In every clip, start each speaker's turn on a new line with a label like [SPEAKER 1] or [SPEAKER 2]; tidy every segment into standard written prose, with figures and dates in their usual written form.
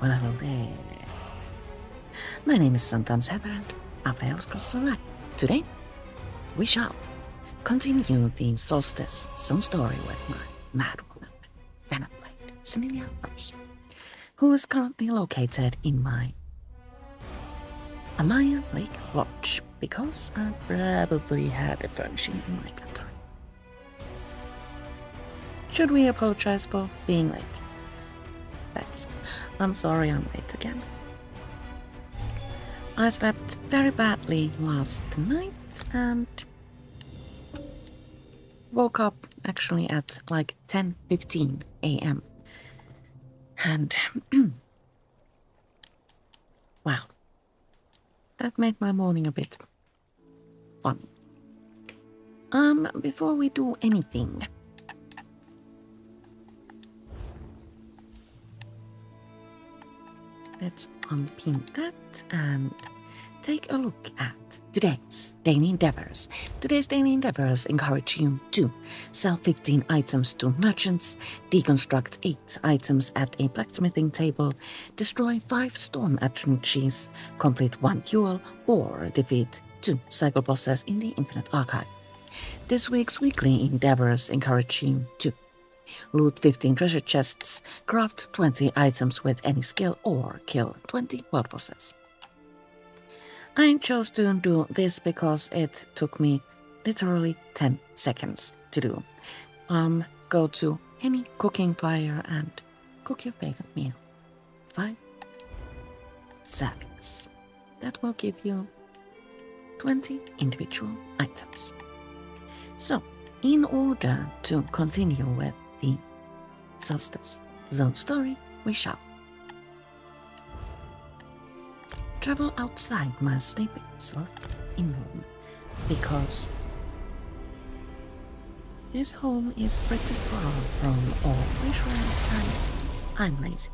[SPEAKER 1] Well, hello there. My name is sometimes Heather and I was Select. Today, we shall continue the Solstice Zone story with my mad woman, Venomblade, Celia Rose, who is currently located in my Amaya Lake Lodge, because I probably had a furnishing in my inventory. Should we apologize for being late? I'm sorry I'm late again. I slept very badly last night and woke up actually at like 10:15 a.m. And wow, that made my morning a bit funny. Before we do anything, let's unpin that and take a look at today's daily endeavors. Today's daily endeavors encourage you to sell 15 items to merchants, deconstruct 8 items at a blacksmithing table, destroy 5 storm effigies, complete 1 duel, or defeat 2 cycle bosses in the Infinite Archive. This week's weekly endeavors encourage you to loot 15 treasure chests, craft 20 items with any skill, or kill 20 world bosses. I chose to do this because it took me literally 10 seconds to do. Go to any cooking fire and cook your favorite meal. 5 servings. That will give you 20 individual items. So, in order to continue with the Solstice Zone story, we shall travel outside my sleeping slot in room, because this home is pretty far from all visuals and I'm lazy.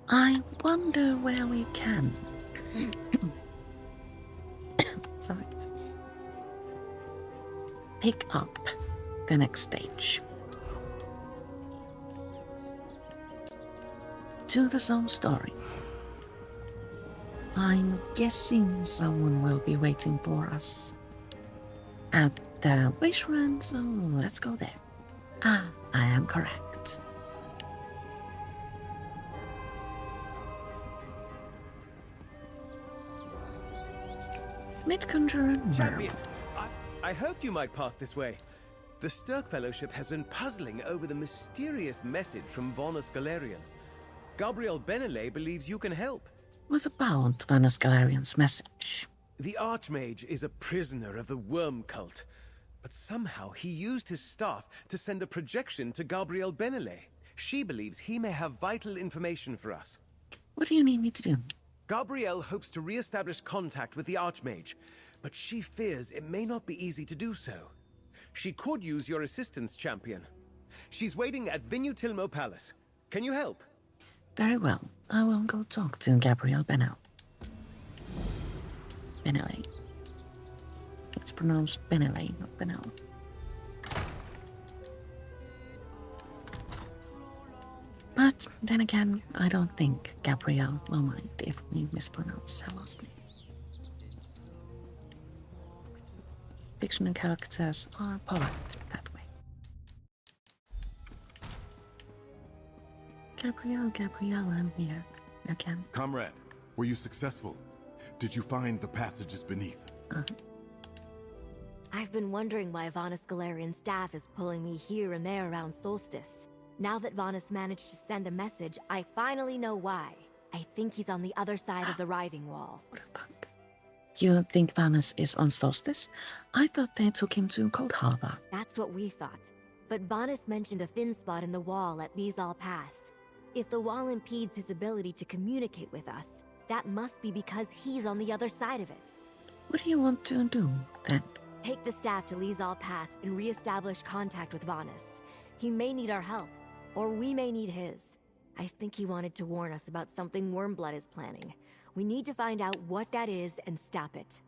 [SPEAKER 1] I wonder where we can sorry, pick up the next stage to the zone story. I'm guessing someone will be waiting for us at the wish run, so let's go there. I am correct. Mid-conjurer
[SPEAKER 2] Champion, I hoped you might pass this way. The Stirk Fellowship has been puzzling over the mysterious message from Vanus Galerian. Gabriel Benelay believes you can help.
[SPEAKER 1] Was about Vanus Galerian's message.
[SPEAKER 2] The Archmage is a prisoner of the worm cult, but somehow he used his staff to send a projection to Gabriel Benelay. She believes he may have vital information for us.
[SPEAKER 1] What do you need me to do?
[SPEAKER 2] Gabrielle hopes to re-establish contact with the Archmage, but she fears it may not be easy to do so. She could use your assistance, Champion. She's waiting at Vinutilmo Palace. Can you help?
[SPEAKER 1] Very well. I will go talk to Gabrielle Benelay. Benelay. It's pronounced Benelay, not Benelay. But then again, I don't think Gabrielle will mind if we mispronounce her last name. Fictional characters are polite that way. Gabrielle, I'm here again.
[SPEAKER 3] Comrade, were you successful? Did you find the passages beneath?
[SPEAKER 4] I've been wondering why Vanus Galerian's staff is pulling me here and there around Solstice. Now that Vanus managed to send a message, I finally know why. I think he's on the other side of the Writhing Wall.
[SPEAKER 1] What the fuck? You think Vanus is on Solstice? I thought they took him to Cold Harbor.
[SPEAKER 4] That's what we thought. But Vanus mentioned a thin spot in the wall at Lizal Pass. If the wall impedes his ability to communicate with us, that must be because he's on the other side of it.
[SPEAKER 1] What do you want to do, then?
[SPEAKER 4] Take the staff to Lizal Pass and re-establish contact with Vanus. He may need our help, or we may need his. I think he wanted to warn us about something Wormblood is planning. We need to find out what that is and stop it.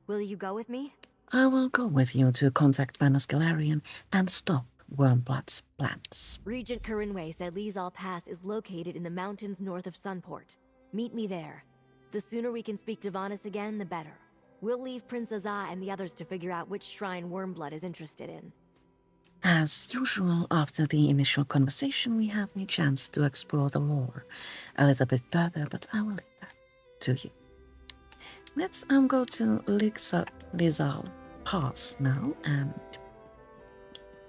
[SPEAKER 4] Will you go with me?
[SPEAKER 1] I will go with you to contact Vanus Galarian and stop Wormblood's plans.
[SPEAKER 4] Regent Corinway said Lizal Pass is located in the mountains north of Sunport. Meet me there. The sooner we can speak to Vanus again, the better. We'll leave Prince Azah and the others to figure out which shrine Wormblood is interested in.
[SPEAKER 1] As usual, after the initial conversation, we have a chance to explore the lore a little bit further, but I will leave that to you. Let's go to Lizal Pass now and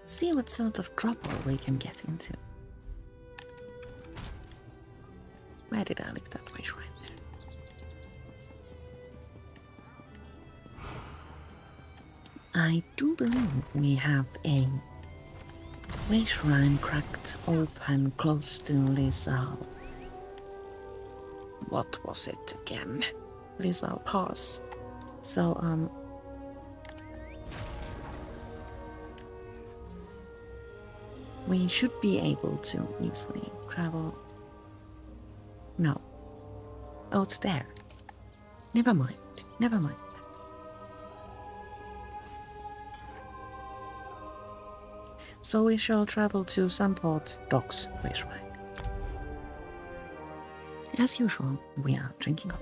[SPEAKER 1] see what sort of trouble we can get into. Where did I leave that wish right there? I do believe we have a way shrine cracked open close to Lizal. What was it again? Lizal Pass. So, we should be able to easily travel. No. Oh, it's there. Never mind. Never mind. So we shall travel to Sunport Docks way shrine. As usual, we are drinking up.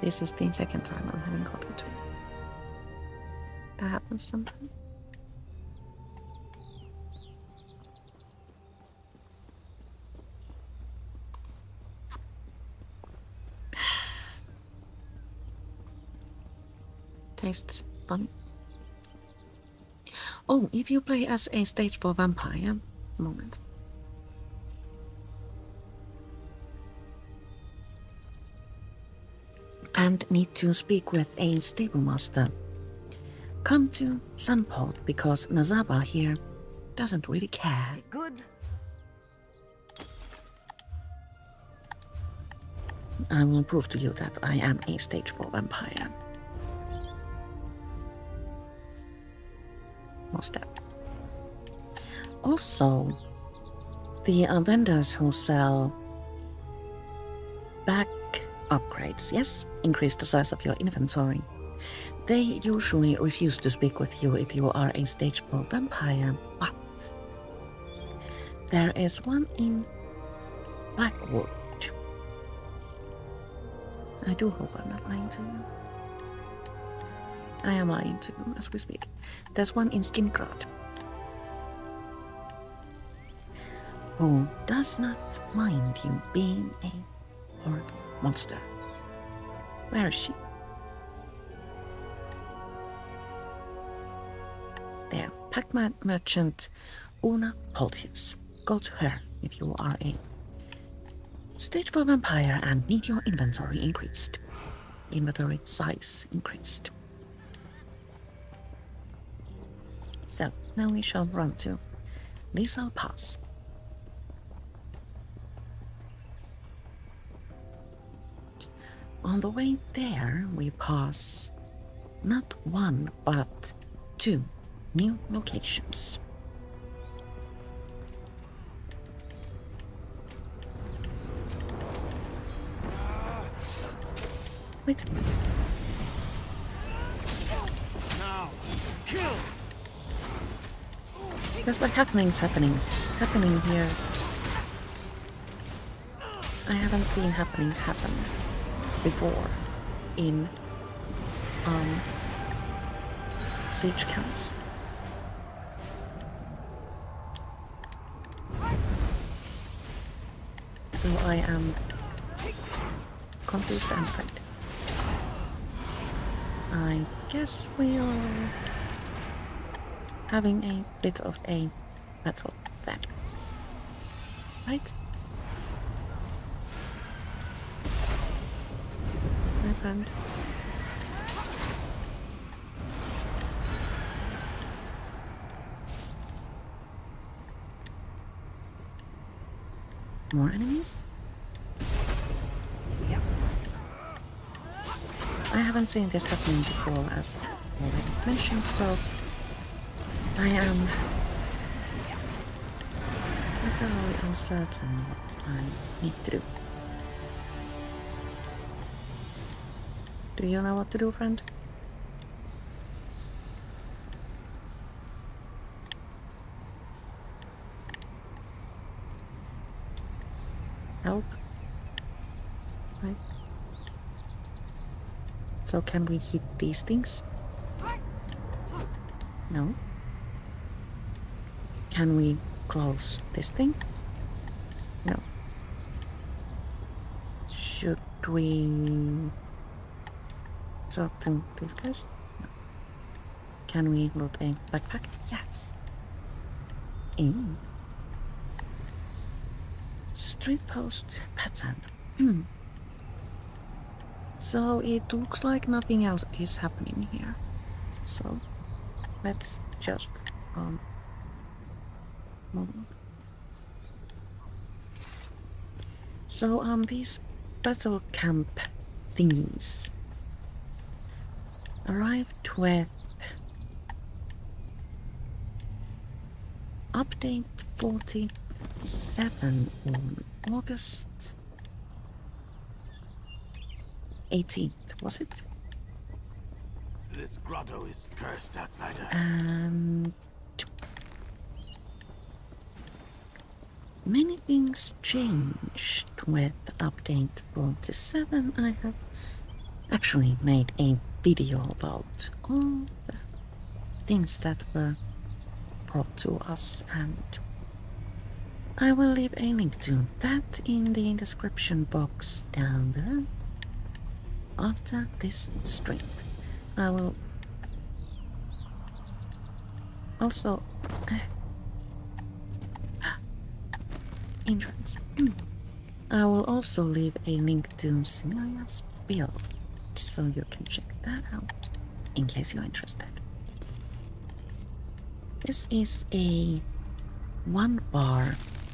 [SPEAKER 1] This is the second time I'm having coffee too. That happens sometimes. Tastes funny. Oh, if you play as a stage 4 vampire, moment. And need to speak with a stable master, come to Sunport because Nazaba here doesn't really care.
[SPEAKER 4] Good.
[SPEAKER 1] I will prove to you that I am a stage 4 vampire. Most definitely. Also, the vendors who sell back upgrades, yes, increase the size of your inventory. They usually refuse to speak with you if you are a stage 4 vampire, but there is one in Blackwood. I do hope I'm not lying to you. I am lying to you as we speak. There's one in Skingrad who does not mind you being a horrible monster. Where is she? There, pack merchant Una Poltius. Go to her if you are a stage 4 vampire and need your inventory increased. Inventory size increased. So, now we shall run to Lizal Pass. On the way there, we pass not one, but 2 new locations. Wait a minute.
[SPEAKER 2] Now, kill!
[SPEAKER 1] There's like happening here. I haven't seen happenings happen before in siege camps. So I am confused and afraid. I guess we are having a bit of a battle then. Right? My friend. More enemies? I haven't seen this happening before, as already mentioned, so I am momentarily uncertain what I need to do. Do you know what to do, friend? Help? Right. So can we hit these things? No. Can we close this thing? No. Should we talk to these guys? No. Can we loot a backpack? Yes. In. Street post pattern. So it looks like nothing else is happening here. So let's just move on. So these battle camp thingies arrived with update 47 on August 18th, was it?
[SPEAKER 3] This grotto is cursed, outsider.
[SPEAKER 1] And many things changed with update 47. I have actually made a video about all the things that were brought to us, and I will leave a link to that in the description box down below after this stream. I will also entrance. I will also leave a link to Sinaya's build so you can check that out in case you're interested. This is a 1-bar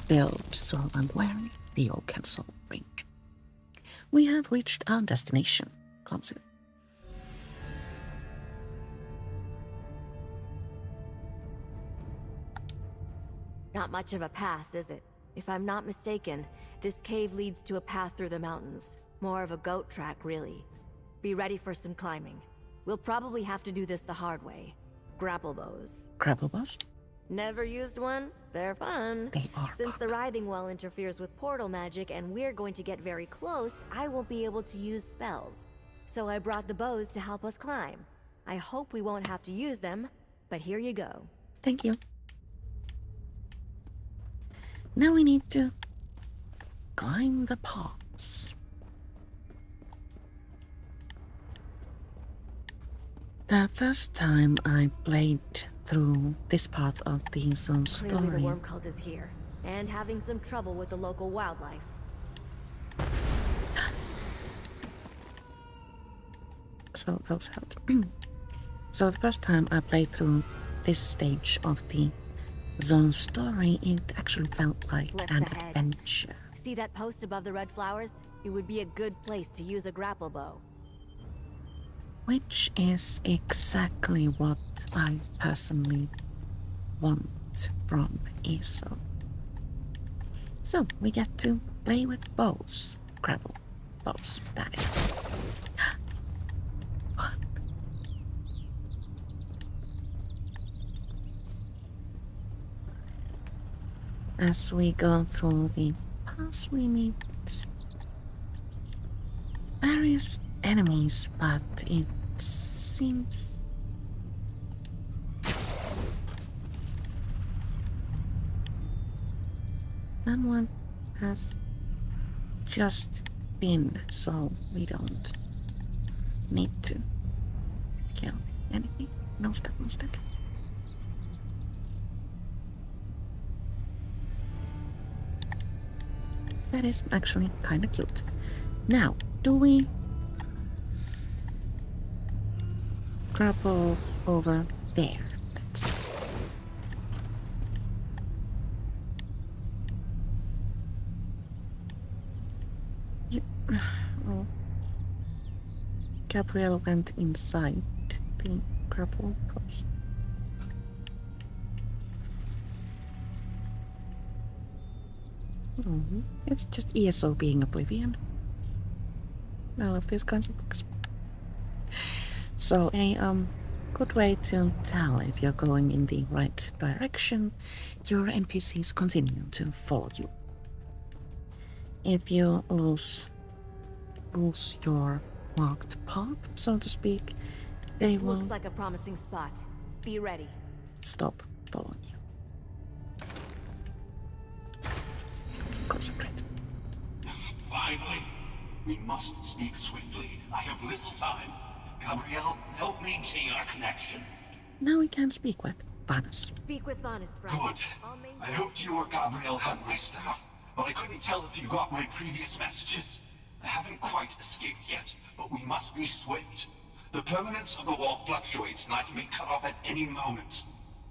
[SPEAKER 1] build, so I'm wearing the oak and soul ring. We have reached our destination, Clumsy.
[SPEAKER 4] Not much of a pass, is it? If I'm not mistaken, this cave leads to a path through the mountains. More of a goat track, really. Be ready for some climbing. We'll probably have to do this the hard way. Grapple bows.
[SPEAKER 1] Grapple bows?
[SPEAKER 4] Never used one? They're fun.
[SPEAKER 1] They are
[SPEAKER 4] Since
[SPEAKER 1] fun.
[SPEAKER 4] the Writhing Wall interferes with portal magic and we're going to get very close, I won't be able to use spells. So I brought the bows to help us climb. I hope we won't have to use them, but here you go.
[SPEAKER 1] Thank you. Now we need to climb the paths. The first time I played through this part of the ESO
[SPEAKER 4] Clearly the
[SPEAKER 1] story,
[SPEAKER 4] worm cult is here, and having some trouble with the local wildlife.
[SPEAKER 1] so those helped. So the first time I played through this stage of the zone story, it actually felt like
[SPEAKER 4] Let's
[SPEAKER 1] an
[SPEAKER 4] ahead.
[SPEAKER 1] adventure.
[SPEAKER 4] See that post above the red flowers? It would be a good place to use a grapple bow.
[SPEAKER 1] Which is exactly what I personally want from ESO. So we get to play with bows. Grapple bows, that is. Fun. As we go through the paths, we meet various enemies, but it seems someone has just been, so we don't need to kill anything. No step, no step. That is actually kind of cute. Now, do we grapple over there? Let's... Oh. Gabriel went inside the grapple post. It's just ESO being oblivion. I love these kinds of books. So a good way to tell if you're going in the right direction, your NPCs continue to follow you. If you lose your marked path, so to speak, they
[SPEAKER 4] This
[SPEAKER 1] will
[SPEAKER 4] looks like a promising spot. Be ready.
[SPEAKER 1] stop following you. Concentrate.
[SPEAKER 5] Finally! We must speak swiftly. I have little time. Gabrielle, help maintain our connection.
[SPEAKER 1] Now we can speak with Vanus.
[SPEAKER 4] Speak with Vanus, friend.
[SPEAKER 5] Good. I hoped you or Gabrielle had my stuff, but I couldn't tell if you got my previous messages. I haven't quite escaped yet, but we must be swift. The permanence of the wall fluctuates and I can be cut off at any moment.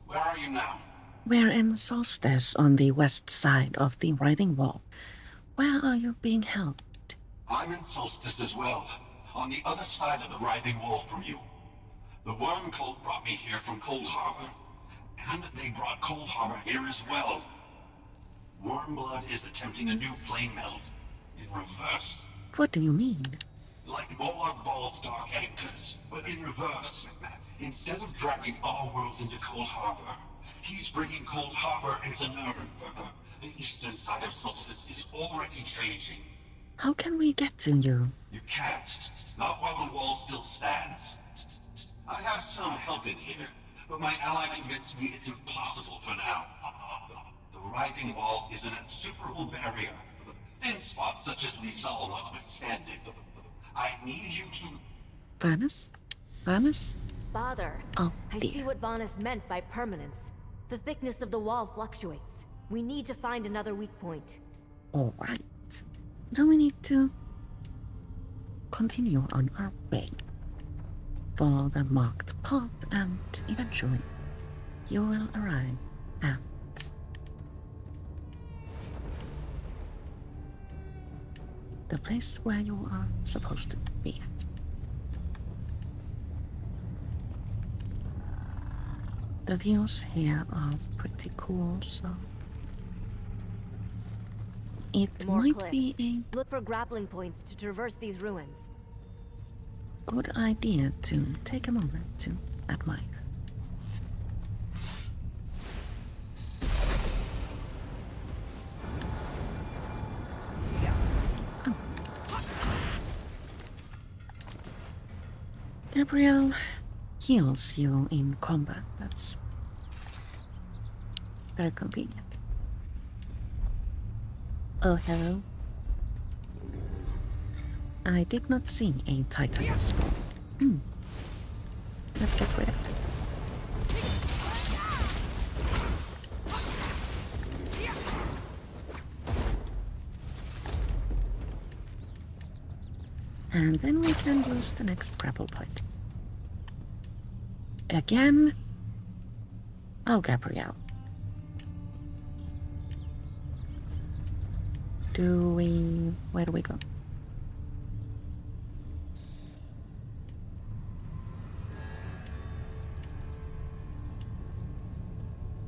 [SPEAKER 5] Where are you now?
[SPEAKER 1] We're in Solstice on the west side of the Writhing Wall. Where are you being held?
[SPEAKER 5] I'm in Solstice as well, on the other side of the Writhing Wall from you. The Worm Cult brought me here from Cold Harbor, and they brought Cold Harbor here as well. Wormblood is attempting a new plane meld, in reverse.
[SPEAKER 1] What do you mean?
[SPEAKER 5] Like Molag Ball's dark anchors, but in reverse. Instead of dragging our world into Cold Harbor, he's bringing Cold Harbor into Nuremberg. The eastern side of Solstice is already changing.
[SPEAKER 1] How can we get to you?
[SPEAKER 5] You can't. Not while the wall still stands. I have some help in here, but my ally convinced me it's impossible for now. The Writhing Wall is an insuperable barrier. Thin spots such as Lizal notwithstanding. I need you to...
[SPEAKER 1] Vanus? Vanus?
[SPEAKER 4] Father,
[SPEAKER 1] Oh,
[SPEAKER 4] I
[SPEAKER 1] dear.
[SPEAKER 4] see what Vanus meant by permanence. The thickness of the wall fluctuates. We need to find another weak point.
[SPEAKER 1] Alright. Now we need to continue on our way for the marked path, and eventually you will arrive at the place where you are supposed to be at. The views here are pretty cool, so it
[SPEAKER 4] More
[SPEAKER 1] might
[SPEAKER 4] cliffs.
[SPEAKER 1] be a
[SPEAKER 4] Look for grappling points to traverse these ruins.
[SPEAKER 1] good idea to take a moment to admire. Oh. Gabrielle heals you in combat. That's very convenient. Oh, hello. I did not see a Titan spawn. Let's get rid of it. And then we can use the next grapple point. Again? Oh, Gabrielle. Where do we go?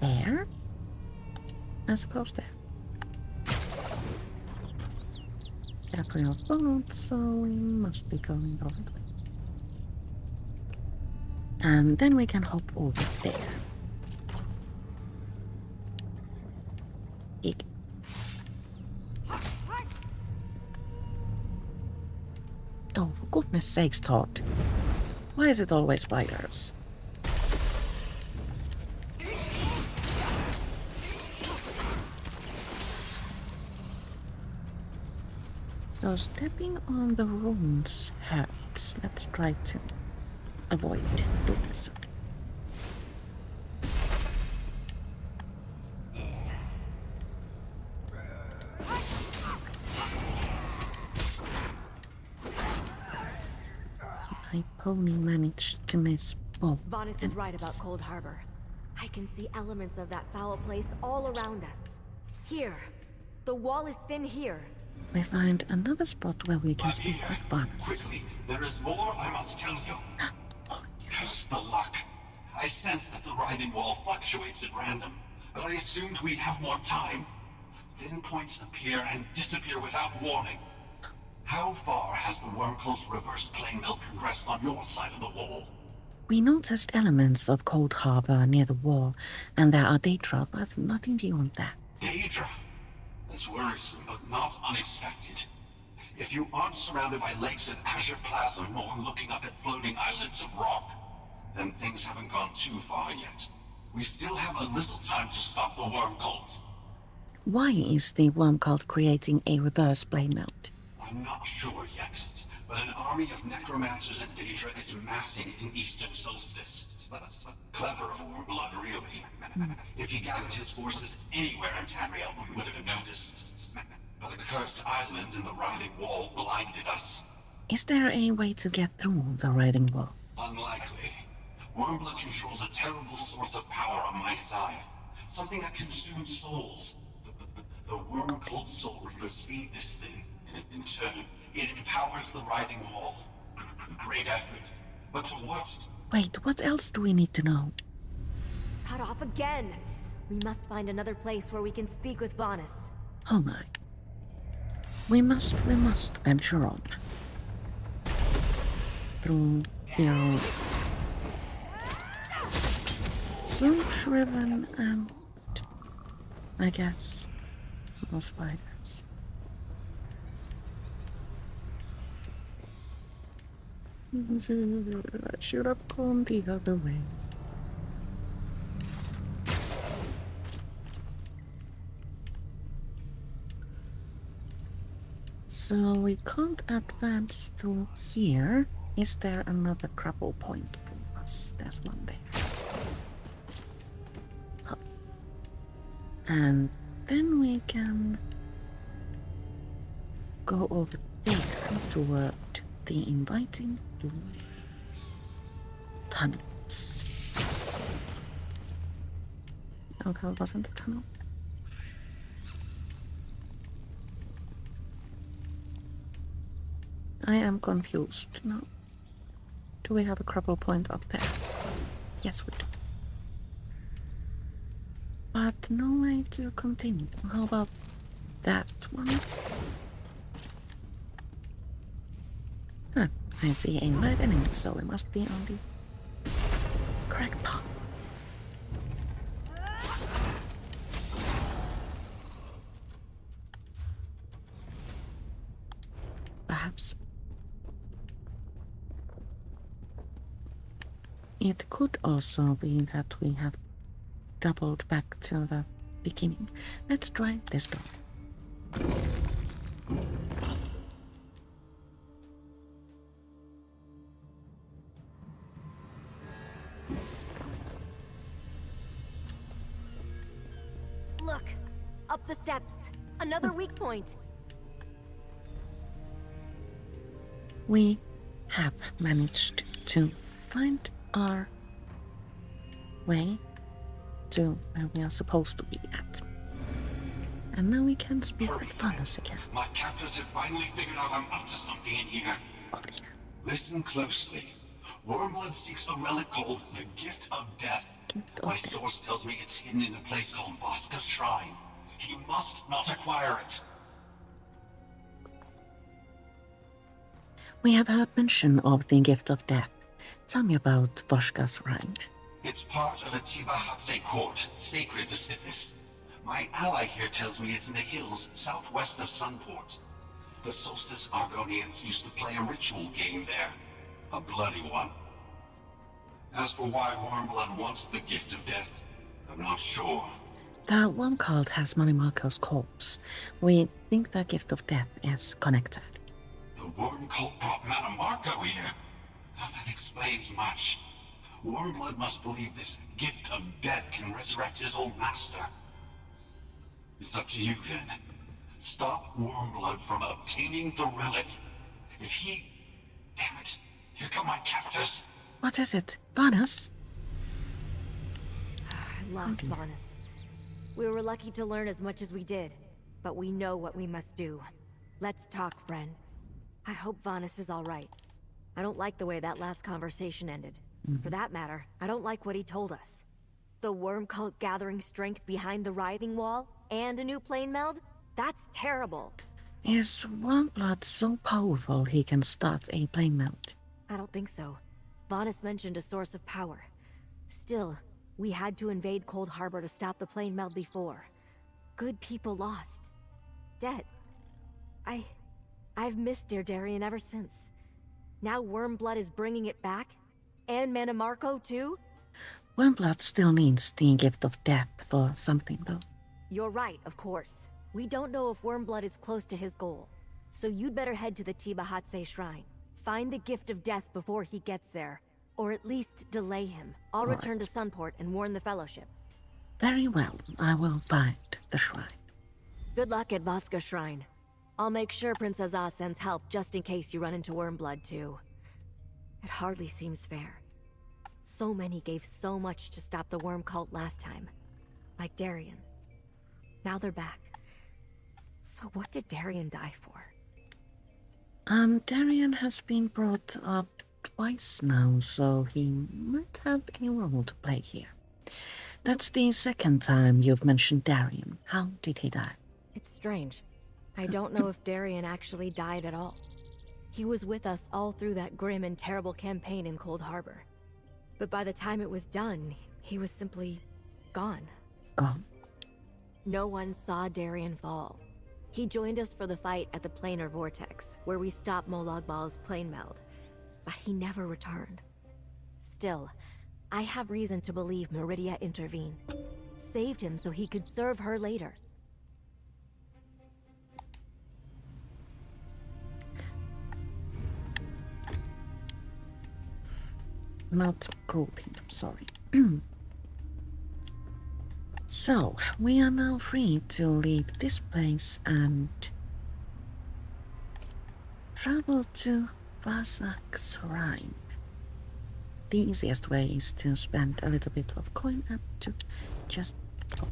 [SPEAKER 1] There? I suppose there. Gabrielle followed, so we must be going the right way. And then we can hop over there. Eek. Oh, for goodness sakes, Todd. Why is it always spiders? So stepping on the runes hurts. Let's try to avoid doing so. My pony managed to miss both.
[SPEAKER 4] Vanus is right about Cold Harbor. I can see elements of that foul place all around us. Here. The wall is thin here.
[SPEAKER 1] We find another spot where we can speak with Vanus.
[SPEAKER 5] Quickly, there is more I must tell you.
[SPEAKER 1] Oh,
[SPEAKER 5] Curse the luck. I sense that the Writhing Wall fluctuates at random, but I assumed we'd have more time. thin points appear and disappear without warning. How far has the Wormcult's reverse plane melt progressed on your side of the wall?
[SPEAKER 1] We noticed elements of Cold Harbor near the wall, and there are Daedra, but nothing beyond that.
[SPEAKER 5] Daedra? That's worrisome, but not unexpected. If you aren't surrounded by lakes of azure plasm or looking up at floating islands of rock, then things haven't gone too far yet. We still have a little time to stop the Wormcult.
[SPEAKER 1] Why is the Wormcult creating a reverse plane melt?
[SPEAKER 5] I'm not sure yet, but an army of necromancers and Daedra is massing in eastern Solstice. Clever of Warmblood, really. If he gathered his forces anywhere in Tamriel, we would have noticed. But a cursed island in the Writhing Wall blinded us.
[SPEAKER 1] Is there a way to get through the Writhing Wall?
[SPEAKER 5] Unlikely. Wormblood controls a terrible source of power on my side. Something that consumes souls. The Wormcult soul reapers feed this thing. In turn, it empowers the Writhing Wall. Great effort. But to what?
[SPEAKER 1] Wait, what else do we need to know?
[SPEAKER 4] Cut off again! We must find another place where we can speak with Vanus.
[SPEAKER 1] Oh my. We must venture on. Through the so shriven and I guess no spiders. I should have gone the other way. So we can't advance through here. Is there another grapple point for us? There's one there. Huh. And then we can go over there toward the inviting blue tunnels. Oh, that wasn't a tunnel. I am confused now. Do we have a grapple point up there? Yes, we do. But no way to continue. How about that one? Huh, I see a live enemy, so we must be on the correct path. Perhaps. It could also be that we have doubled back to the beginning. Let's try this door.
[SPEAKER 4] Look! Up the steps! Another weak point!
[SPEAKER 1] We have managed to find our way to where we are supposed to be at. And now we can speak with Vanus again.
[SPEAKER 5] My captors have finally figured out I'm up to something in here.
[SPEAKER 1] Oh dear.
[SPEAKER 5] Listen closely. Wormblood seeks a relic called the Gift of Death.
[SPEAKER 1] Gift
[SPEAKER 5] My
[SPEAKER 1] of Death.
[SPEAKER 5] source tells me it's hidden in a place called Voska's Shrine. He must not acquire it.
[SPEAKER 1] We have heard mention of the Gift of Death. Tell me about Voska's Shrine.
[SPEAKER 5] It's part of a Tibahatse court, sacred to Sithis. My ally here tells me it's in the hills southwest of Sunport. The Solstice Argonians used to play a ritual game there. A bloody one. As for why Wormblood wants the Gift of Death, I'm not sure.
[SPEAKER 1] The one cult has Manimarco's corpse. We think the Gift of Death is connected.
[SPEAKER 5] The Wormcult brought Manimarco here. Now that explains much. Wormblood must believe this Gift of Death can resurrect his old master. It's up to you then. Stop Wormblood from obtaining the relic. If he... Damn it. Here come my captors.
[SPEAKER 1] What is it? Vanus?
[SPEAKER 4] I lost Vanus. We were lucky to learn as much as we did, but we know what we must do. Let's talk, friend. I hope Vanus is all right. I don't like the way that last conversation ended. For that matter, I don't like what he told us. The worm cult gathering strength behind the Writhing Wall and a new plane meld? That's terrible.
[SPEAKER 1] Is Wormblood so powerful he can start a plane melt?
[SPEAKER 4] I don't think so. Vonis mentioned a source of power. Still, we had to invade Cold Harbor to stop the plane meld before. Good people lost. Dead. I've missed Dear Darien ever since. Now Wormblood is bringing it back? And Manamarco too?
[SPEAKER 1] Wormblood still needs the gift of death for something, though.
[SPEAKER 4] You're right, of course. We don't know if Wormblood is close to his goal. So you'd better head to the Tibahatse Shrine. Find the gift of death before he gets there. Or at least delay him. I'll return to Sunport and warn the Fellowship.
[SPEAKER 1] Very well, I will find the shrine.
[SPEAKER 4] Good luck at Vaska Shrine. I'll make sure Princess Ah sends help just in case you run into Wormblood too. It hardly seems fair. So many gave so much to stop the worm cult last time. Like Darien. Now they're back. So what did Darien die for?
[SPEAKER 1] Darien has been brought up twice now, so he might have a role to play here. That's the second time you've mentioned Darien. How did he die?
[SPEAKER 4] It's strange. I don't know if Darien actually died at all. He was with us all through that grim and terrible campaign in Cold Harbor. But by the time it was done, he was simply gone.
[SPEAKER 1] Gone?
[SPEAKER 4] No one saw Darien fall. He joined us for the fight at the Planar Vortex, where we stopped Molag Bal's plane meld. But he never returned. Still, I have reason to believe Meridia intervened. Saved him so he could serve her later.
[SPEAKER 1] Not grouping, I'm sorry. So, we are now free to leave this place and travel to Vasak Shrine. The easiest way is to spend a little bit of coin and to just go.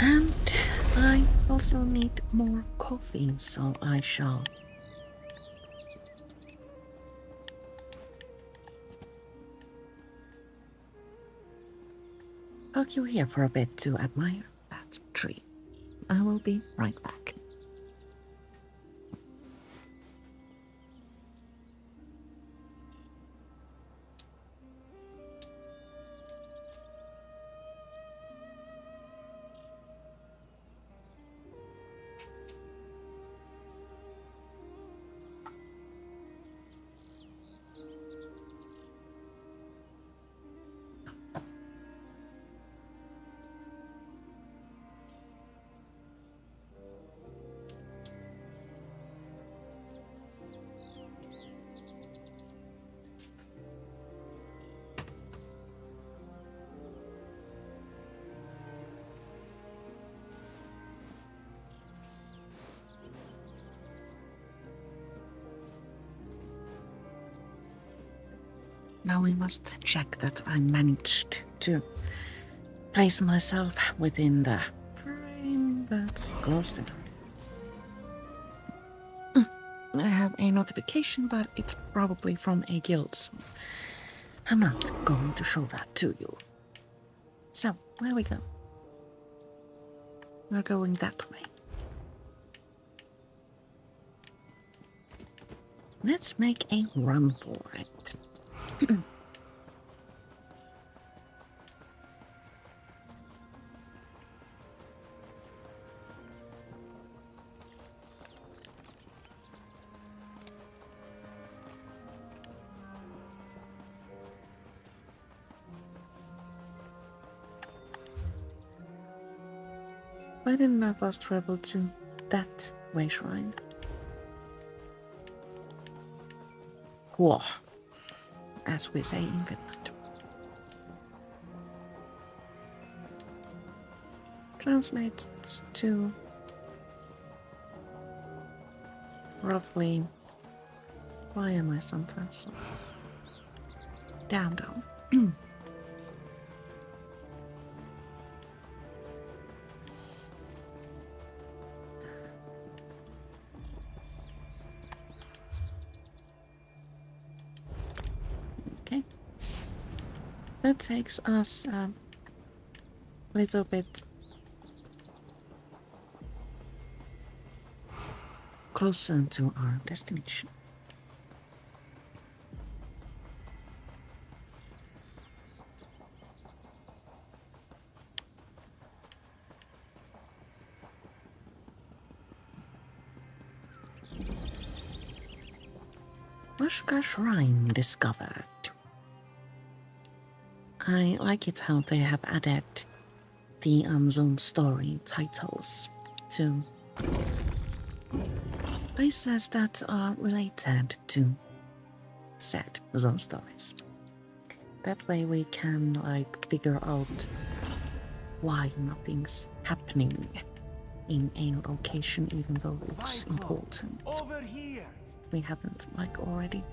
[SPEAKER 1] And I also need more coffee, so I shall park you here for a bit to admire that tree. I will be right back. Now we must check that I managed to place myself within the frame that's close enough. I have a notification, but it's probably from a guild, so I'm not going to show that to you. So, where we go? We're going that way. Let's make a run for it. Why didn't I fast travel to that way shrine? Whoa, as we say in Finland. Translates to roughly. Why am I sometimes so down? Okay. That takes us a little bit closer to our destination. Mushka Shrine discovered. I like it how they have added the Zone story titles to places that are related to said Zone stories. That way we can figure out why nothing's happening in a location even though it looks important.
[SPEAKER 2] Over here!
[SPEAKER 1] We haven't already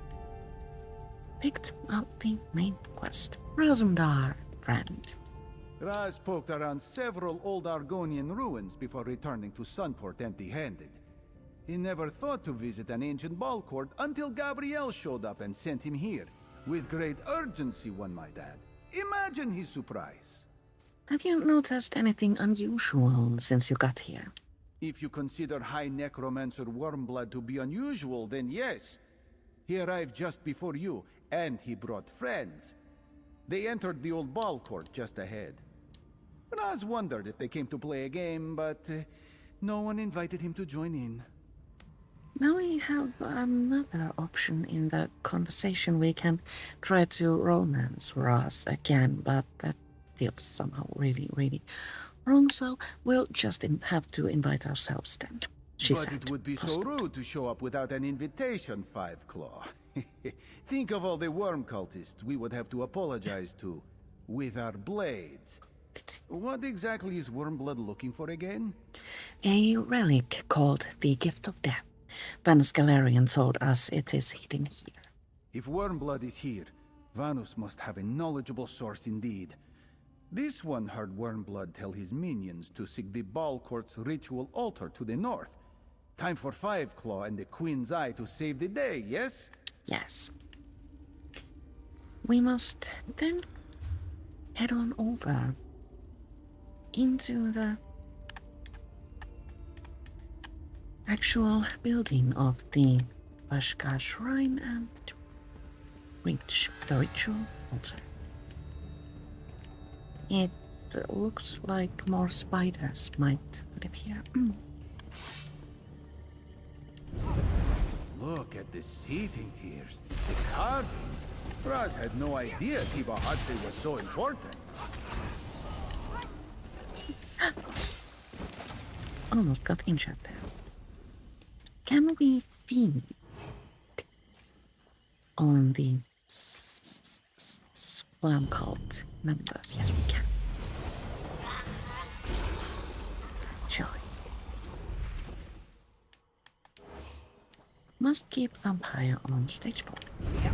[SPEAKER 1] picked out the main quest. Razumdar, friend.
[SPEAKER 6] Raz poked around several old Argonian ruins before returning to Sunport empty-handed. He never thought to visit an ancient ball court until Gabrielle showed up and sent him here. With great urgency, one might add. Imagine his surprise.
[SPEAKER 1] Have you noticed anything unusual since you got here?
[SPEAKER 6] If you consider High Necromancer Wormblood to be unusual, then yes. He arrived just before you, and he brought friends. They entered the old ball court just ahead. Raz wondered if they came to play a game, but no one invited him to join in.
[SPEAKER 1] Now we have another option in the conversation. We can try to romance Raz again, but that feels somehow really wrong, so we'll just have to invite ourselves then, she
[SPEAKER 6] But
[SPEAKER 1] said.
[SPEAKER 6] it would be so rude to show up without an invitation, Five Claw. Think of all the worm cultists we would have to apologize to with our blades. What exactly is Wormblood looking for again?
[SPEAKER 1] A relic called the Gift of Death. Vanus Galarian told us it is hidden here.
[SPEAKER 6] If Wormblood is here, Vanus must have a knowledgeable source indeed. This one heard Wormblood tell his minions to seek the ball court's ritual altar to the north. Time for Five Claw and the Queen's Eye to save the day, yes?
[SPEAKER 1] Yes. We must then head on over into the actual building of the Vashka Shrine and reach the ritual altar. It looks like more spiders might live here.
[SPEAKER 6] Look at the seating tiers, the carvings. Raz had no idea Tiba Hadze was so important.
[SPEAKER 1] Almost got injured there. Can we feed on the Swarm Cult members? Yes, we can. Shall we? Must keep Vampire on stage 4. Yeah.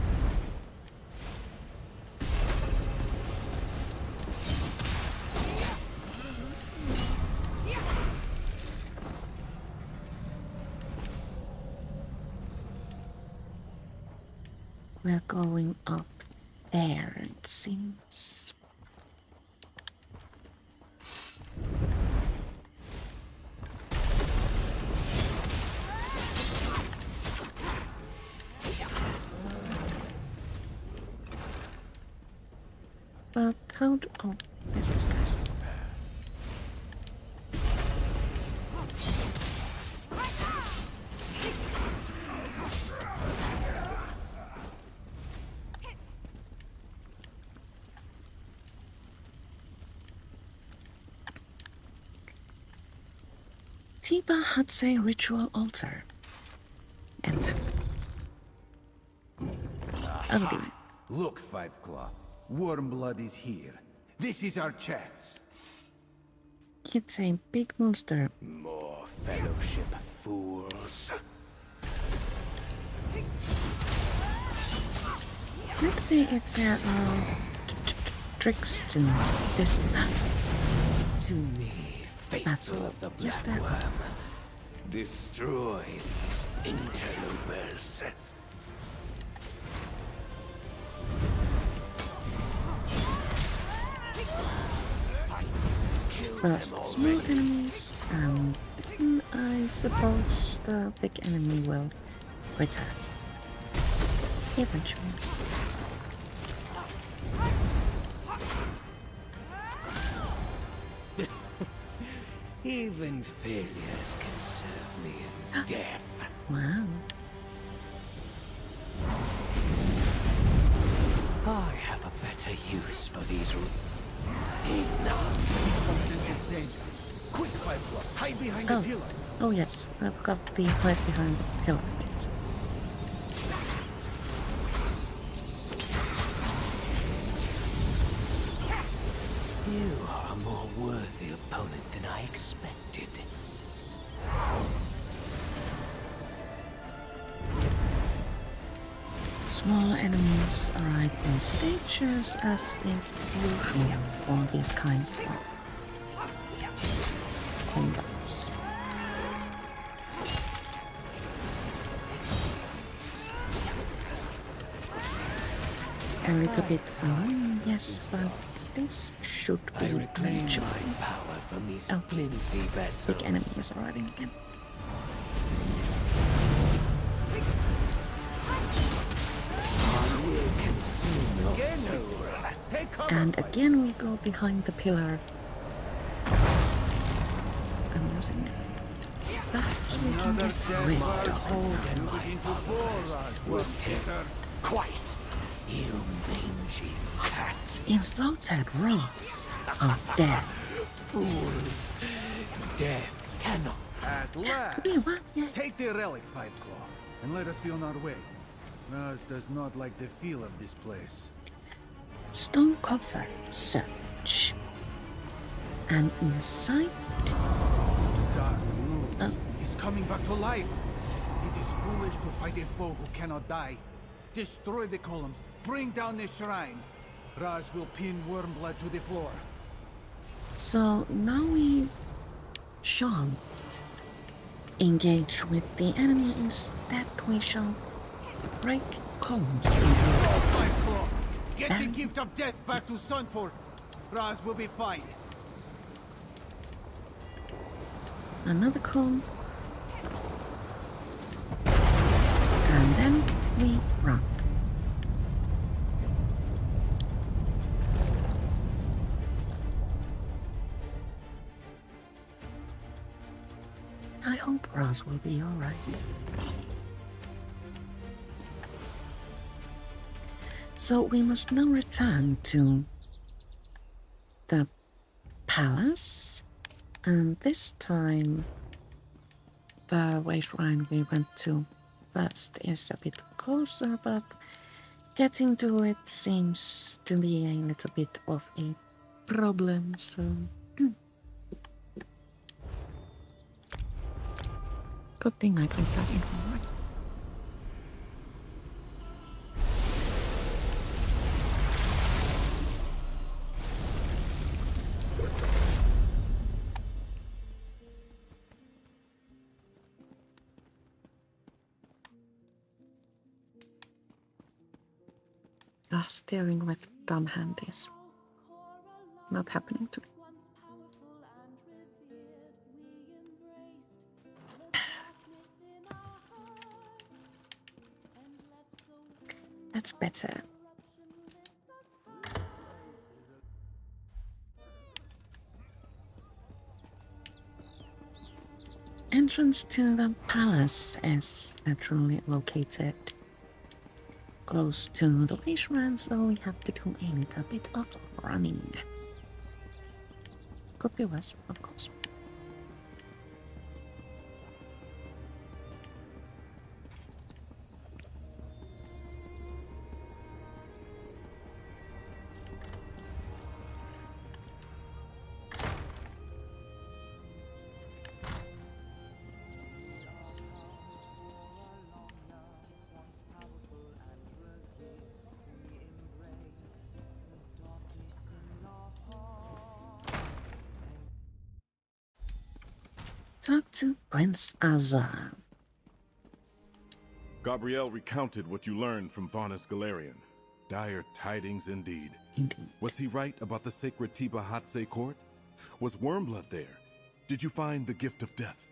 [SPEAKER 1] We're going up there, it seems. But how do... Oh, there's this guy's. Tiba Hadze ritual altar. Enter. I'll do it.
[SPEAKER 6] Look, Five Claw. Wormblood is here. This is our chance.
[SPEAKER 1] It's a big monster.
[SPEAKER 2] More fellowship, fools.
[SPEAKER 1] Let's see if there are tricks to this.
[SPEAKER 2] To me, faithful of the
[SPEAKER 1] Yes,
[SPEAKER 2] Black
[SPEAKER 1] there.
[SPEAKER 2] Worm, destroy these interlopers.
[SPEAKER 1] first small enemies, and then I suppose the big enemy will return eventually.
[SPEAKER 2] Even failures can serve me in death.
[SPEAKER 1] Wow.
[SPEAKER 2] I have a better use for these Enough.
[SPEAKER 6] Something is danger. Quick, Five Club. Hide behind the pillar.
[SPEAKER 1] Oh yes, I've got the hide behind the pillar bit.
[SPEAKER 2] You are a more worthy opponent than I expected.
[SPEAKER 1] Small enemies arrive in stages as is usual for these kinds of combats. A little bit long, yes, but this should be manageable.
[SPEAKER 2] Power from these
[SPEAKER 1] Oh,
[SPEAKER 2] flimsy vessels.
[SPEAKER 1] big enemy is arriving again. And again we go behind the pillar. I'm using it. Perhaps we can get rid of
[SPEAKER 2] Quite, you mangy cat.
[SPEAKER 1] insulted Ross of death.
[SPEAKER 2] Fools. Death cannot.
[SPEAKER 6] At last.
[SPEAKER 1] Wait, what? Yeah.
[SPEAKER 6] Take the relic, Five Claw, and let us be on our way. Raz does not like the feel of this place.
[SPEAKER 1] Stone coffer search. And inside,
[SPEAKER 6] Dark runes. He's coming back to life. It is foolish to fight a foe who cannot die. Destroy the columns. Bring down the shrine. Raz will pin Wormblood to the floor.
[SPEAKER 1] so now we shan't engage with the enemy. Instead, we shall break columns in her.
[SPEAKER 6] Five Claw, get the
[SPEAKER 1] And-
[SPEAKER 6] gift of death back to Sunport. Raz will be fine.
[SPEAKER 1] Another column. And then we run. I hope Ross will be alright. So we must now return to the palace, and this time the way shrine we went to first is a bit closer, but getting to it seems to be a little bit of a problem, so good thing I clicked that in forward. Steering with dumb hand is not happening to me. That's better. Entrance to the palace is naturally located close to the wasteland, so we have to do a little bit of running. Could be worse, of course. Talk to Prince Azar.
[SPEAKER 3] Gabrielle recounted what you learned from Vaunus Galarian. Dire tidings indeed.
[SPEAKER 1] Indeed.
[SPEAKER 3] Was he right about the sacred Tiba Hatse court? Was Wormblood there? Did you find the gift of death?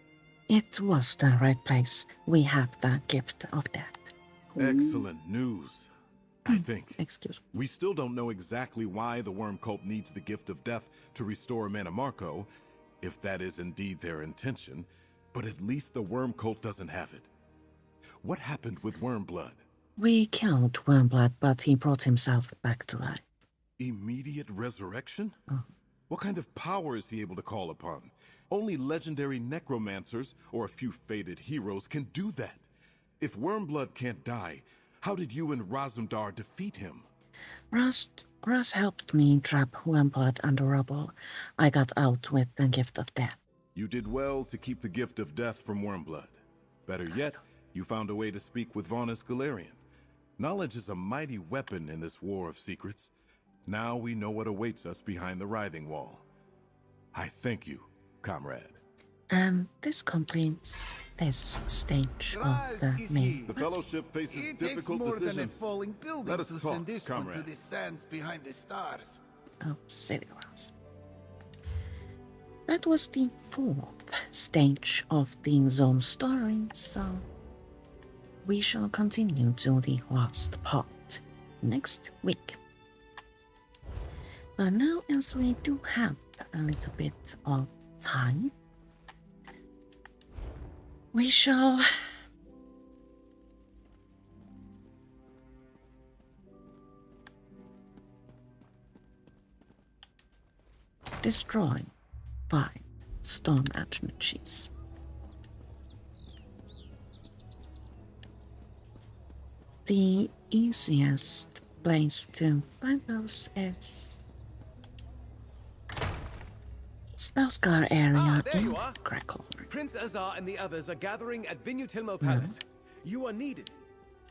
[SPEAKER 1] It was the right place. We have the gift of death.
[SPEAKER 3] Excellent news, I think.
[SPEAKER 1] Excuse me.
[SPEAKER 3] We still don't know exactly why the Worm Cult needs the gift of death to restore Manamarco, if that is indeed their intention, but at least the Worm Cult doesn't have it. What happened with Wormblood?
[SPEAKER 1] We killed Wormblood, but he brought himself back to life.
[SPEAKER 3] Immediate resurrection?
[SPEAKER 1] Oh.
[SPEAKER 3] What kind of power is he able to call upon? Only legendary necromancers or a few fated heroes can do that. If Wormblood can't die, how did you and Razumdar defeat him?
[SPEAKER 1] Russ helped me trap Wormblood under rubble. I got out with the gift of death.
[SPEAKER 3] You did well to keep the gift of death from Wormblood. Better yet, you found a way to speak with Vaunus Galarian. Knowledge is a mighty weapon in this war of secrets. Now we know what awaits us behind the Writhing Wall. I thank you, comrade.
[SPEAKER 1] And this completes this stage of the main
[SPEAKER 3] The
[SPEAKER 1] quest.
[SPEAKER 3] Fellowship faces
[SPEAKER 6] It takes
[SPEAKER 3] difficult
[SPEAKER 6] more than a
[SPEAKER 3] decisions.
[SPEAKER 6] falling building
[SPEAKER 3] Let us
[SPEAKER 6] to
[SPEAKER 3] talk,
[SPEAKER 6] send this one to
[SPEAKER 3] comrade.
[SPEAKER 6] the sands behind the stars.
[SPEAKER 1] Oh, silly Russ. That was the 4th stage of the zone story, so we shall continue to the last part next week. But now, as we do have a little bit of time, we shall destroy 5 storm energies. The easiest place to find those is Spellscar area
[SPEAKER 2] there
[SPEAKER 1] in
[SPEAKER 2] you are.
[SPEAKER 1] Crackle.
[SPEAKER 2] Prince Azar and the others are gathering at Vinutilmo Palace. You are needed.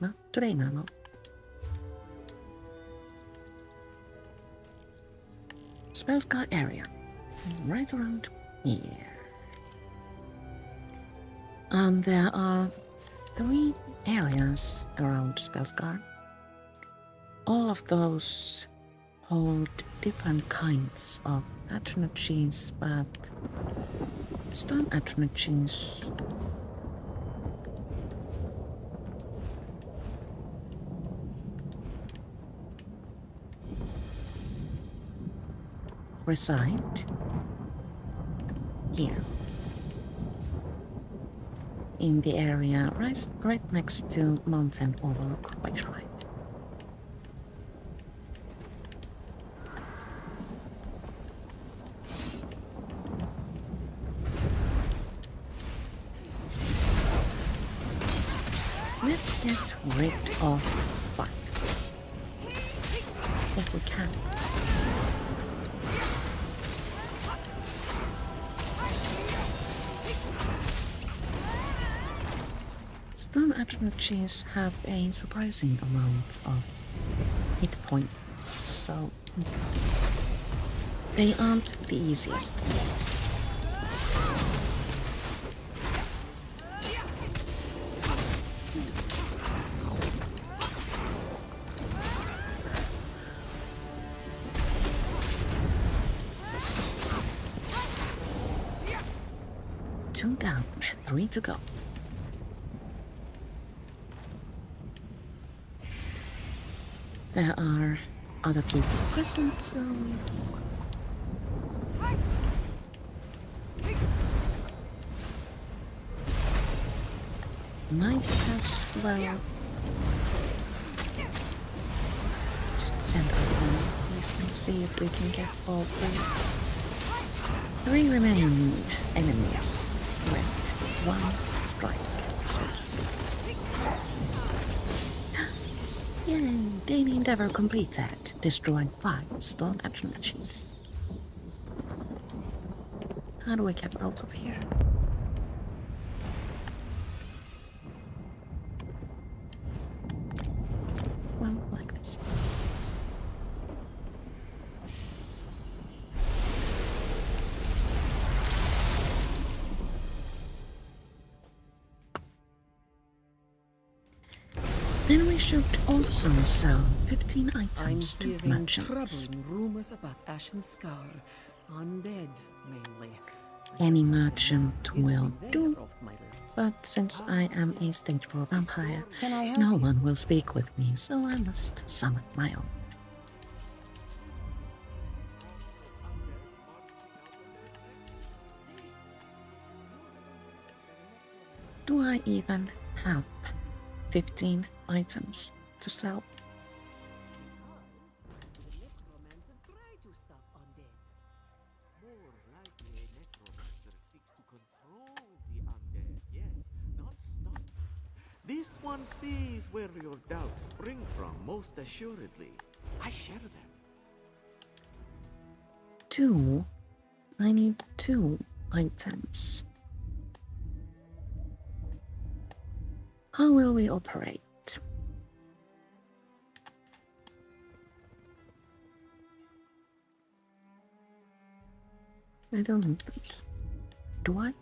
[SPEAKER 1] No, today, Nano. Spellscar area, right around here. There are 3 areas around Spellscar. All of those hold different kinds of energies, but storm energies reside here in the area right next to Mountain Overlook by Shrine. Let's get rid of fire if we can. Storm energies have a surprising amount of hit points, so they aren't the easiest ones. Two down, 3 to go. There are other people present, so might as well just send out one police and see if we can get all 3. 3 remaining enemies with 1 strike. Yay! Daily endeavor completed, destroying 5 storm energies. How do we get out of here? Well, like this. Then we should also sell 15 items to merchants.
[SPEAKER 7] Troubling rumors about Ashen Scar. Undead, mainly.
[SPEAKER 1] Any merchant will do,
[SPEAKER 7] Off my list.
[SPEAKER 1] but since I am a stage 4 vampire,
[SPEAKER 7] Can I help
[SPEAKER 1] no
[SPEAKER 7] you?
[SPEAKER 1] one will speak with me, so I must summon my own. Do I even have 15 items to sell?
[SPEAKER 8] More likely, a necromancer seeks to control the undead, yes, not stop. This one sees where your doubts spring from, most assuredly. I share them.
[SPEAKER 1] 2. I need 2 items. How will we operate? I don't need those. Do I?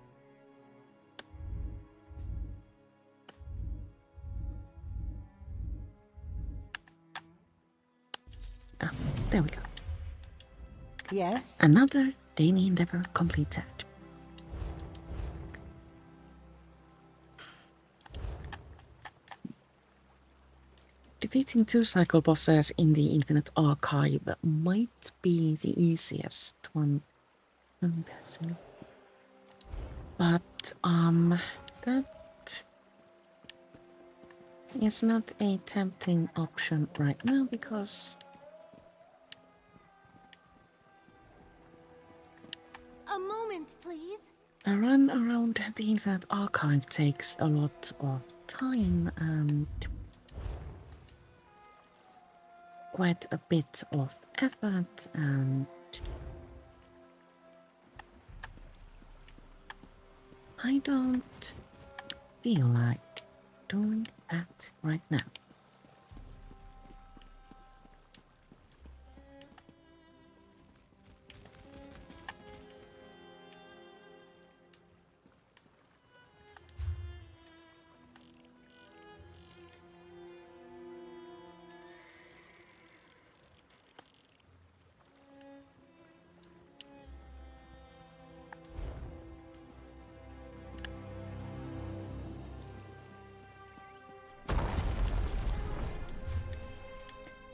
[SPEAKER 1] Ah, there we go.
[SPEAKER 7] Yes?
[SPEAKER 1] Another daily endeavor completed. Defeating 2 cycle bosses in the Infinite Archive might be the easiest one. Personally. But, that is not a tempting option right now because
[SPEAKER 4] A moment, please.
[SPEAKER 1] a run around the Infinite Archive takes a lot of time and quite a bit of effort, and I don't feel like doing that right now.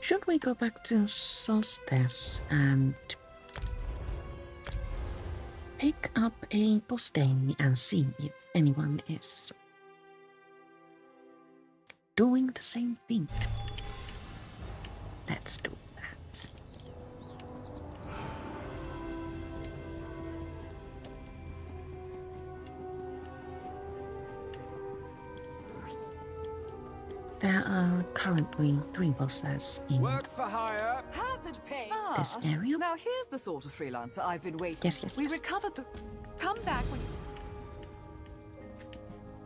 [SPEAKER 1] Should we go back to Solstice and pick up a boss day and see if anyone is doing the same thing? Let's do that. There are currently 3 bosses in
[SPEAKER 2] Work for hire.
[SPEAKER 9] Hazard pay.
[SPEAKER 1] this area.
[SPEAKER 9] Now here's the sort of freelancer I've been waiting.
[SPEAKER 1] Yes.
[SPEAKER 9] We recovered the. Come back when.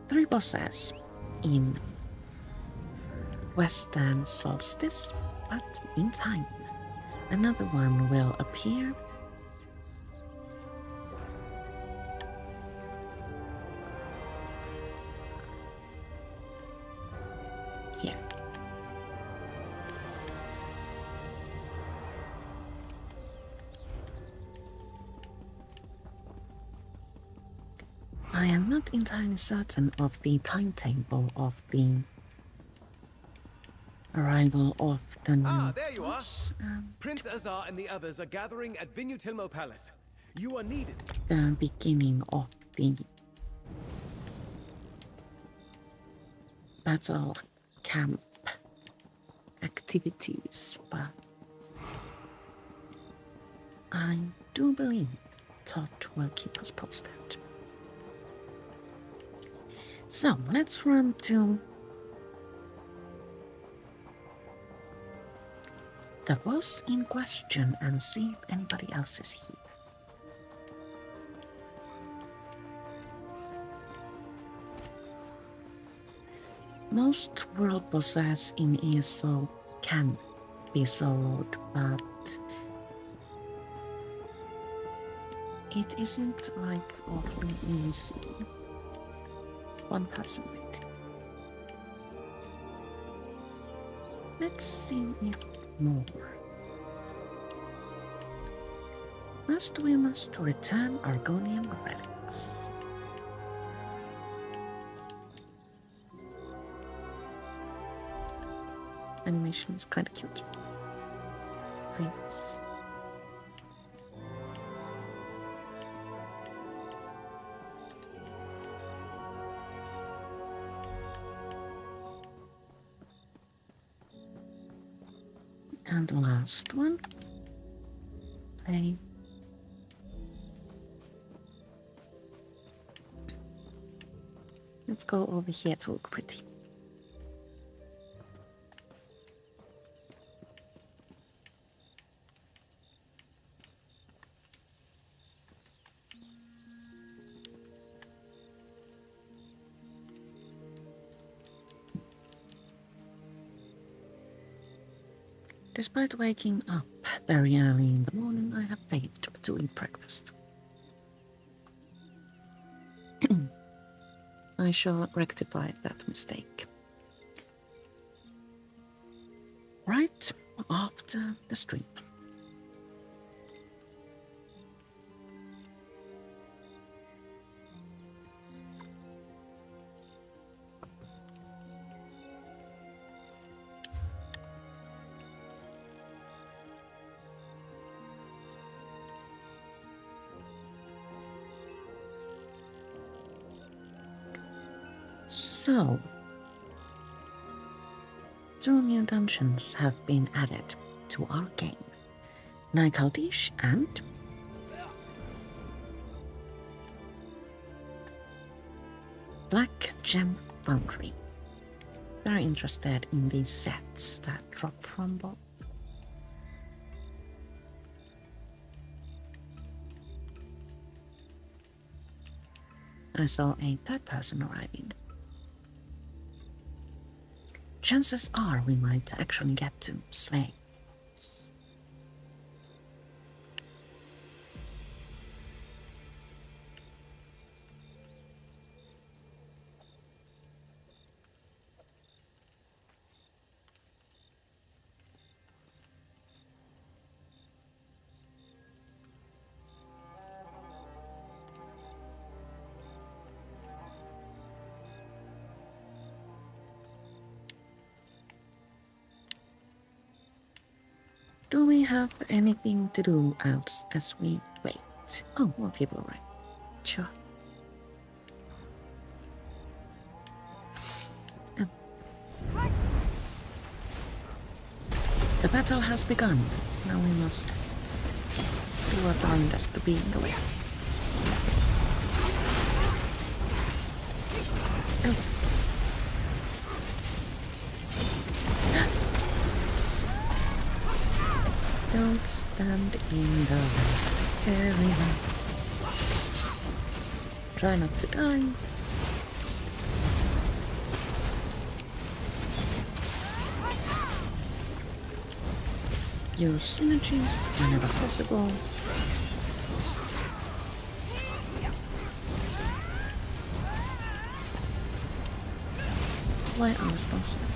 [SPEAKER 1] 3 bosses in Western Solstice, but in time. Another one will appear. Here. I am not entirely certain of the timetable of the arrival of the new
[SPEAKER 2] There you are.
[SPEAKER 1] boss.
[SPEAKER 2] Prince Azar and the others are gathering at Vinutilmo Palace. You are needed.
[SPEAKER 1] The beginning of the battle camp activities, but I do believe Todd will keep us posted. So let's run to the boss in question and see if anybody else is here. Most world bosses in ESO can be soloed, but it isn't like awfully easy. One person waiting. Let's see if more. We must return Argonian relics. Animation is kind of cute. Please. And the last one. Play. Let's go over here to look pretty. Despite waking up very early in the morning, I have failed to eat breakfast. I shall rectify that mistake. Right after the stream. So, 2 new dungeons have been added to our game. Nikaldish and Black Gem Foundry. Very interested in these sets that drop from both. I saw a third person arriving. Chances are we might actually get to slay. Do we have anything to do else as we wait? Oh, more people arrive. Sure. Oh. The battle has begun. Now we must do our darndest to be in the way. Oh. Don't stand in the way. Very well. Try not to die. Use synergies whenever possible. Why unresponsive?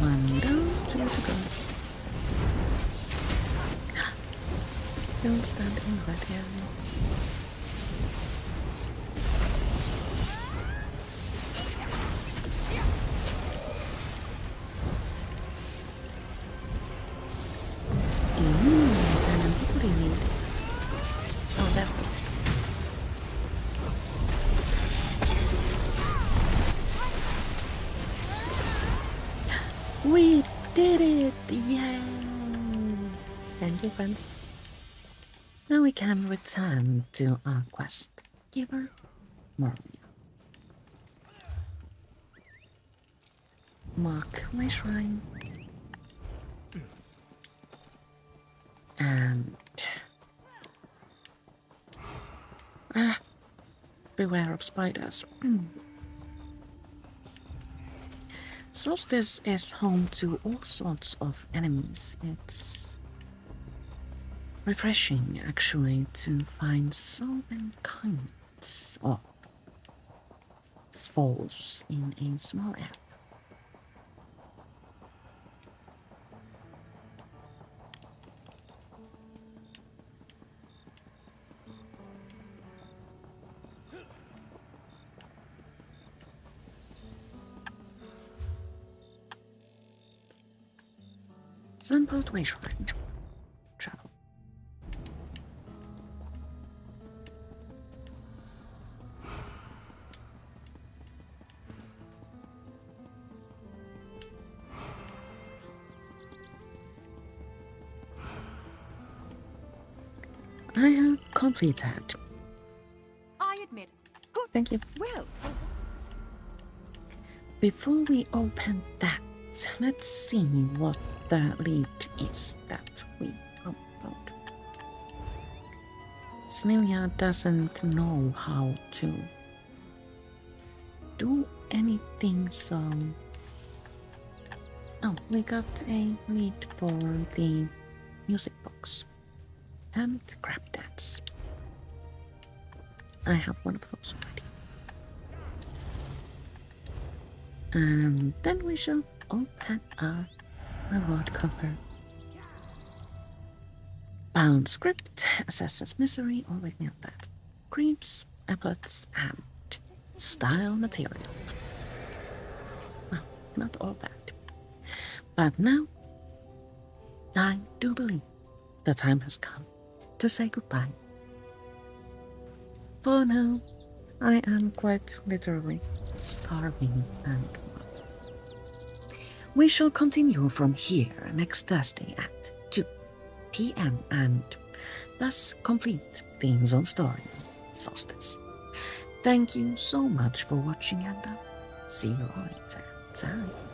[SPEAKER 1] One down, 2 to go. Don't stand in that area. An antiquity need. Oh, that's the best. We did it! Yay! Thank you, friends. Now we can return to our quest giver, Moria. Mark my shrine. And... beware of spiders. Solstice is home to all sorts of enemies. It's refreshing, actually, to find so many kinds of foes in a small area. Sunboat Wayshrine. Travel. I have completed.
[SPEAKER 9] I admit. Good.
[SPEAKER 1] Thank you.
[SPEAKER 9] Well,
[SPEAKER 1] Before we open that, let's see what the lead is that we upload. Snelia doesn't know how to do anything, so... Oh, we got a lead for the music box. And grab dance. I have one of those already. And then we shall open our reward cover. Bound script, Assassin's Misery, already know that. Creeps, applets, and style material. Well, not all bad. But now, I do believe the time has come to say goodbye. For now, I am quite literally starving and we shall continue from here next Thursday at 2 p.m. and thus complete the in-zone story, Solstice. Thank you so much for watching and see you all later. Bye.